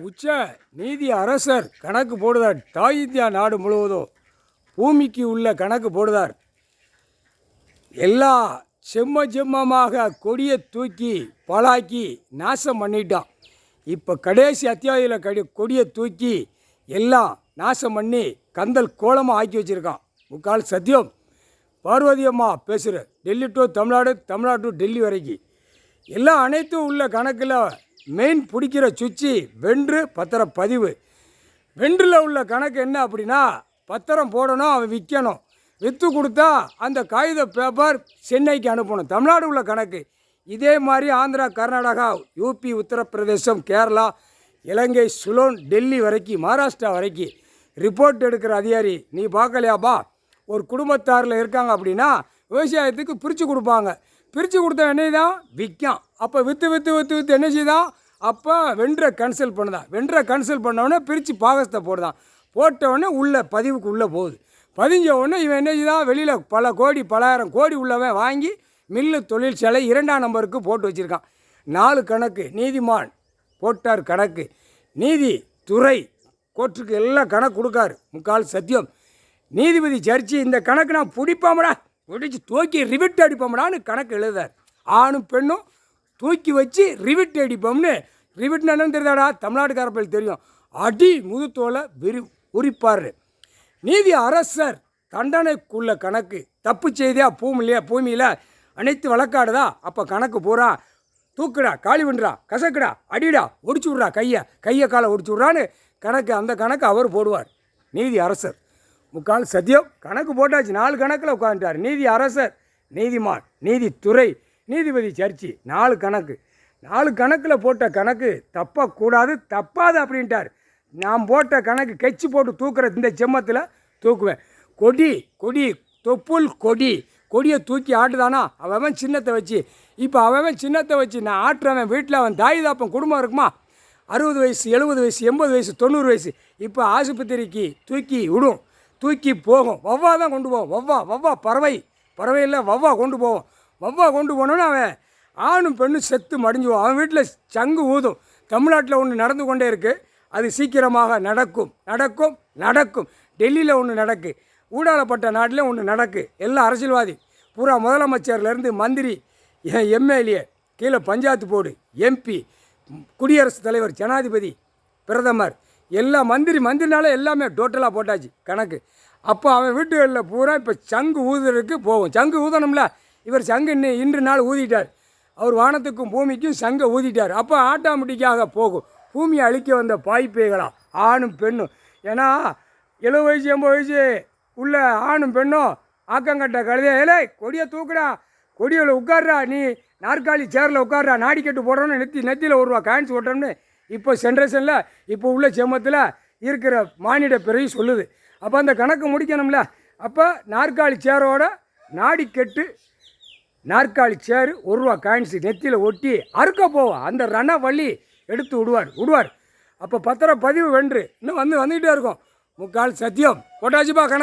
உச்ச நீதி அரசர் கணக்கு போடுதார். தாய் இந்தியா நாடு முழுவதும் பூமிக்கு உள்ள கணக்கு போடுதார். எல்லா செம்மமாக கொடியை தூக்கி பலாக்கி நாசம் பண்ணிட்டான். இப்போ கடைசி அத்தியாயத்தில் கொடியை தூக்கி எல்லாம் நாசம் பண்ணி கந்தல் கோலமாக ஆக்கி வச்சுருக்கான். முக்கால் சத்தியம் பார்வதி அம்மா பேசுகிற டெல்லி டு தமிழ்நாடு, தமிழ்நாடு டு டெல்லி வரைக்கும் எல்லாம் அனைத்தும் உள்ள கணக்கில் மெயின் பிடிக்கிற சுவிட்சு வென்று பத்திரம் பதிவு. வென்றில் உள்ள கணக்கு என்ன அப்படின்னா, பத்திரம் போடணும், அவன் விற்கணும், விற்று கொடுத்தா அந்த காகித பேப்பர் சென்னைக்கு அனுப்பணும். தமிழ்நாடு உள்ள கணக்கு இதே மாதிரி ஆந்திரா, கர்நாடகா, யூபி, உத்தரப்பிரதேசம், கேரளா, இலங்கை, சுலோன், டெல்லி வரைக்கும், மகாராஷ்டிரா வரைக்கும் ரிப்போர்ட் எடுக்கிற அதிகாரி நீ பார்க்கலையாப்பா. ஒரு குடும்பத்தாரில் இருக்காங்க அப்படின்னா விவசாயத்துக்கு பிரித்து கொடுப்பாங்க. பிரித்து கொடுத்த எண்ணெய் தான் விற்கான். அப்போ விற்று என்ன செய்தான், அப்போ வென்றை கேன்சல் பண்ணுதான். வென்றை கேன்சல் பண்ணவுடனே பிரித்து பாகத்தை போடுதான். போட்டவுடனே உள்ளே பதிவுக்கு உள்ளே போகுது. பதிஞ்ச உடனே இவன் என்ன செய்தான், வெளியில் பல கோடி, பலாயிரம் கோடி உள்ளவன் வாங்கி மில்லு தொழிற்சாலை 2ஆம் நம்பருக்கு போட்டு வச்சுருக்கான். 4 கணக்கு நீதிமான் போட்டார் கணக்கு. நீதித்துறை கோர்ட்டுக்கு எல்லாம் கணக்கு கொடுக்காரு. முக்கால் சத்தியம் நீதிபதி ஜட்ஜி இந்த கணக்கு நான் பிடிப்பாமடா, பிடிச்சி தூக்கி ரிவிட் அடிப்போம்டான்னு கணக்கு எழுதார். ஆணும் பெண்ணும் தூக்கி வச்சு ரிவிட் அடிப்போம்னு. ரிவிட்னு என்னன்னு தெரியாதா, தமிழ்நாட்டுக்காரப்பில் தெரியும். அடி முதுத்தோலை உரிப்பார். நீதி அரசர் தண்டனைக்குள்ள கணக்கு. தப்பு செய்தியா பூமியில் அனைத்து வழக்காடுதா, அப்போ கணக்கு பூரா தூக்குடா, காலி பண்ணுறா, கசக்குடா, அடிடா, ஒடிச்சு விட்றா, கையை காலை ஒடிச்சு விட்றான்னு கணக்கு. அந்த கணக்கு அவர் போடுவார். நீதி அரசர் முக்கால் சத்தியம் கணக்கு போட்டாச்சு. 4 கணக்கில் உட்காந்துட்டார். நீதி அரசர், நீதிமான், நீதித்துறை, நீதிபதி ஜட்ஜி 4 கணக்கு. 4 கணக்கில் போட்ட கணக்கு தப்பக்கூடாது, தப்பாது அப்படின்ட்டார். நான் போட்ட கணக்கு கெச்சு போட்டு தூக்குற இந்த செம்மத்தில் தூக்குவேன். கொடி தொப்புள் கொடியை தூக்கி ஆட்டுதானா அவன் சின்னத்தை வச்சு. இப்போ அவன் சின்னத்தை வச்சு நான் ஆட்டுறவன் வீட்டில் அவன் தாய் தாப்பன் குடும்பம் இருக்குமா, 60 வயசு, 70 வயசு, 80 வயசு, 90 வயசு. இப்போ ஆஸ்பத்திரிக்கு தூக்கி விடும், தூக்கி போகும். வவ்வா தான் கொண்டு போவோம். வவ்வா பறவை இல்லை, வவ்வா கொண்டு போவோம். வவ்வா கொண்டு போனோன்னு அவன் ஆணும் பெண்ணும் செத்து மடிஞ்சுவோம். அவன் வீட்டில் சங்கு ஊதும். தமிழ்நாட்டில் ஒன்று நடந்து கொண்டே இருக்குது. அது சீக்கிரமாக நடக்கும். டெல்லியில் ஒன்று நடக்கு, ஊடாலப்பட்ட நாட்டில் ஒன்று நடக்கு. எல்லாம் அரசியல்வாதி பூரா முதலமைச்சர்லேருந்து மந்திரி, எம்எல்ஏ, கீழே பஞ்சாயத்து போர்டு, எம்பி, குடியரசுத் தலைவர், ஜனாதிபதி, பிரதமர், எல்லா மந்திரினால எல்லாமே டோட்டலாக போட்டாச்சு கணக்கு. அப்போ அவன் வீட்டுகளில் பூரா இப்போ சங்கு ஊதுறதுக்கு போகும். சங்கு ஊதணும்ல, இவர் சங்கு இன்று நாள் ஊதிட்டார். அவர் வானத்துக்கும் பூமிக்கும் சங்கை ஊதிட்டார். அப்போ ஆட்டோமேட்டிக்காக போகும். பூமியை அழிக்க வந்த பாய்ப்பைகளா ஆணும் பெண்ணும். ஏன்னா 70 வயசு 80 வயசு உள்ள ஆணும் பெண்ணும் ஆக்கங்கட்ட கழுதே, ஏலே கொடியை தூக்குடா, கொடியில் உட்கார்றா, நீ நாற்காலி சேரில் உட்கார்றா, நாடி கட்டு போடுறோன்னு நெத்தியில் 1 ரூபா காயின்ஸ் ஓட்டணும்னு இப்போ ஜென்ரேஷனில் இப்போ உள்ள செம்மத்தில் இருக்கிற மானிட பிறகு சொல்லுது. அப்போ அந்த கணக்கு முடிக்கணும்ல. அப்போ நாற்காலி சேரோட நாடிக்கட்டு, நாற்காலி சேரு 1 ரூபா காயின்ஸு நெத்தியில் ஒட்டி அறுக்க போவோம். அந்த ரண வள்ளி எடுத்து விடுவார். அப்போ பத்திரம் பதிவு வென்று இன்னும் வந்துக்கிட்டே இருக்கும். முக்கால் சத்தியம் போட்டாச்சுப்பா கணக்கு.